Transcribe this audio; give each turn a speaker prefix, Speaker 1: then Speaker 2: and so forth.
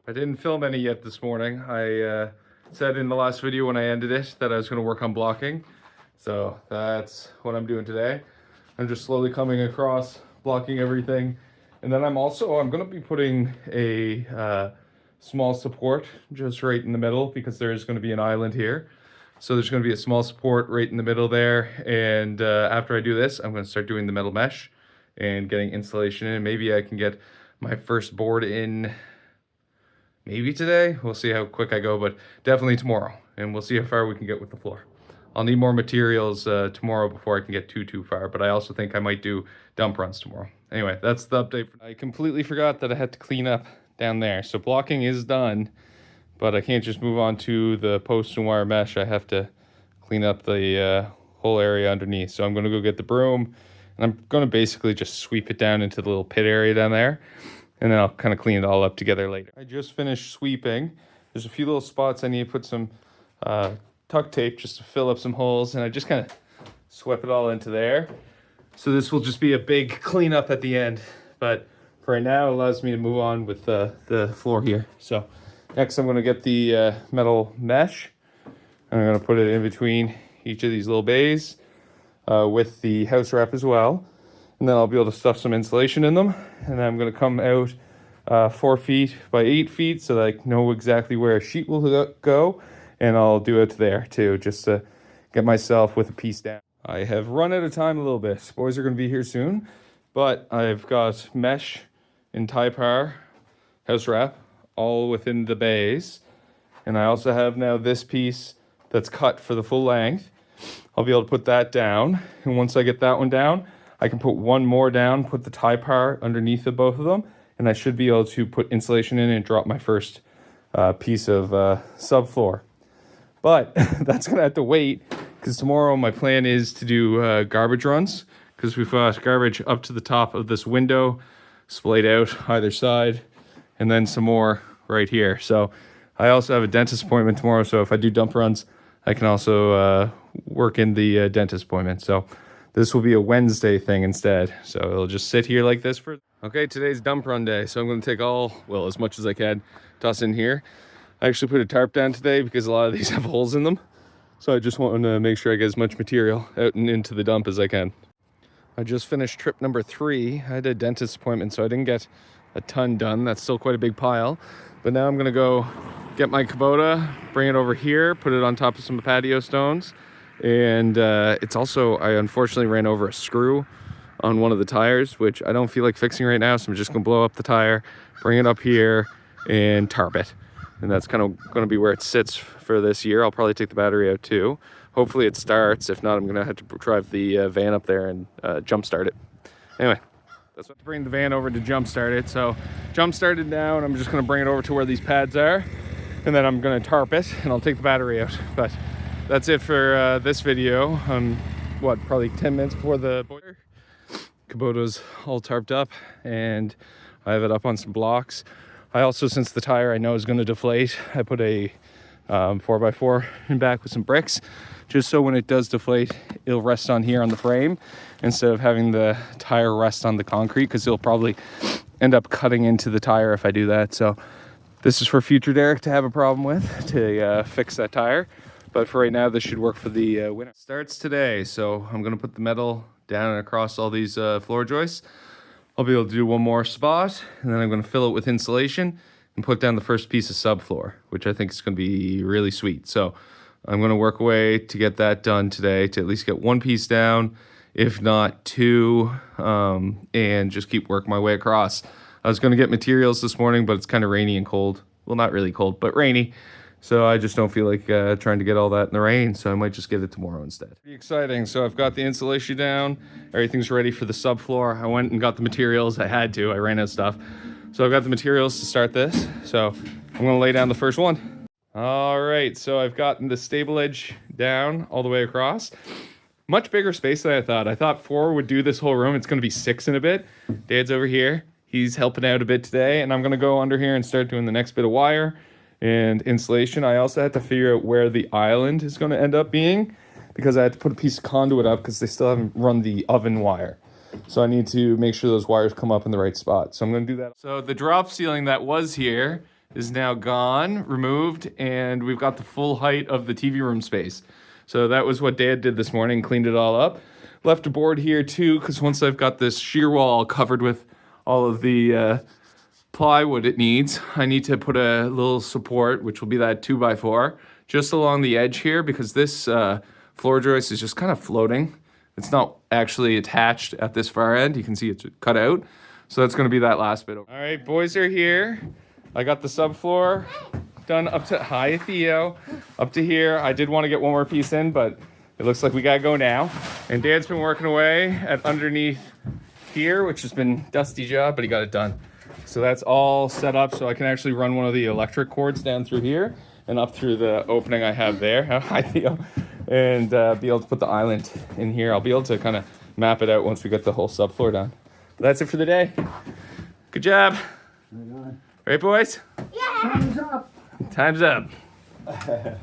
Speaker 1: I didn't film any yet this morning. I said in the last video when I ended it that I was going to work on blocking. So that's what I'm doing today. I'm just slowly coming across, blocking everything. And then I'm going to be putting a small support just right in the middle because there's going to be an island here. So there's going to be a small support right in the middle there. And after I do this, I'm going to start doing the metal mesh and getting insulation in. Maybe I can get my first board in maybe today. We'll see how quick I go, but definitely tomorrow. And we'll see how far we can get with the floor. I'll need more materials tomorrow before I can get too far, but I also think I might do dump runs tomorrow. Anyway, that's the update. I completely forgot that I had to clean up down there. So blocking is done, but I can't just move on to the post and wire mesh. I have to clean up the whole area underneath. So I'm going to go get the broom, and I'm going to basically just sweep it down into the little pit area down there, and then I'll kind of clean it all up together later. I just finished sweeping. There's a few little spots I need to put some tuck tape just to fill up some holes, and I just kind of swept it all into there. So this will just be a big cleanup at the end, but for right now it allows me to move on with the floor here. So next I'm going to get the metal mesh, and I'm going to put it in between each of these little bays with the house wrap as well, and then I'll be able to stuff some insulation in them. And then I'm going to come out 4 feet by 8 feet so that I know exactly where a sheet will go, and I'll do it there too, just to get myself with a piece down. I have run out of time a little bit. Boys are going to be here soon, but I've got mesh and tie power house wrap all within the bays, and I also have now this piece that's cut for the full length. I'll be able to put that down, and once I get that one down, I can put one more down, put the tie power underneath of both of them, and I should be able to put insulation in and drop my first piece of subfloor. But that's going to have to wait, because tomorrow my plan is to do garbage runs, because we've got garbage up to the top of this window, splayed out either side, and then some more right here. So I also have a dentist appointment tomorrow, so if I do dump runs, I can also work in the dentist appointment. So this will be a Wednesday thing instead. So it'll just sit here like this for... Okay, today's dump run day. So I'm going to take as much as I can, toss in here. I actually put a tarp down today because a lot of these have holes in them. So I just want to make sure I get as much material out and into the dump as I can. I just finished trip number 3. I had a dentist appointment, so I didn't get a ton done. That's still quite a big pile. But now I'm going to go get my Kubota, bring it over here, put it on top of some patio stones. And it's also, I unfortunately ran over a screw on one of the tires, which I don't feel like fixing right now. So I'm just going to blow up the tire, bring it up here, and tarp it. And that's kind of going to be where it sits for this year. I'll probably take the battery out too. Hopefully it starts. If not, I'm going to have to drive the van up there and jump start it. Anyway, that's what to bring the van over to jump start it. So jump started now, and I'm just going to bring it over to where these pads are. And then I'm going to tarp it, and I'll take the battery out. But that's it for this video. Probably 10 minutes before the boiler. Kubota's all tarped up, and I have it up on some blocks. I also, since the tire I know is going to deflate, I put a 4x4 in back with some bricks, just so when it does deflate, it'll rest on here on the frame instead of having the tire rest on the concrete, because it'll probably end up cutting into the tire if I do that. So this is for future Derek to have a problem with, to fix that tire. But for right now, this should work for the winter. Starts today, so I'm going to put the metal down and across all these floor joists. I'll be able to do one more spot, and then I'm going to fill it with insulation and put down the first piece of subfloor, which I think is going to be really sweet. So I'm going to work away to get that done today, to at least get one piece down, if not 2, and just keep working my way across. I was going to get materials this morning, but it's kind of rainy and cold. Well, not really cold, but rainy. So I just don't feel like trying to get all that in the rain, so I might just get it tomorrow instead. Pretty exciting. So I've got the insulation down. Everything's ready for the subfloor. I went and got the materials. I had to. I ran out of stuff. So I've got the materials to start this. So I'm going to lay down the first one. All right. So I've gotten the stable edge down all the way across. Much bigger space than I thought. I thought 4 would do this whole room. It's going to be 6 in a bit. Dad's over here. He's helping out a bit today. And I'm going to go under here and start doing the next bit of wire and insulation. I also had to figure out where the island is going to end up being, because I had to put a piece of conduit up because they still haven't run the oven wire. So I need to make sure those wires come up in the right spot. So I'm going to do that. So the drop ceiling that was here is now gone, removed, and we've got the full height of the TV room space. So that was what Dad did this morning, cleaned it all up. Left a board here too, because once I've got this shear wall covered with all of the plywood it needs, I need to put a little support, which will be that 2x4, just along the edge here, because this floor joist is just kind of floating. It's not actually attached at this far end. You can see it's cut out. So that's gonna be that last bit. All right, boys are here. I got the subfloor done up to, hi Theo, up to here. I did want to get one more piece in, but it looks like we gotta go now. And Dad's been working away at underneath here, which has been a dusty job, but he got it done. So that's all set up so I can actually run one of the electric cords down through here and up through the opening I have there. Hi Theo. And be able to put the island in here. I'll be able to kind of map it out once we get the whole subfloor done. But that's it for the day. Good job. Right, boys?
Speaker 2: Yeah. Time's up.
Speaker 1: Time's up.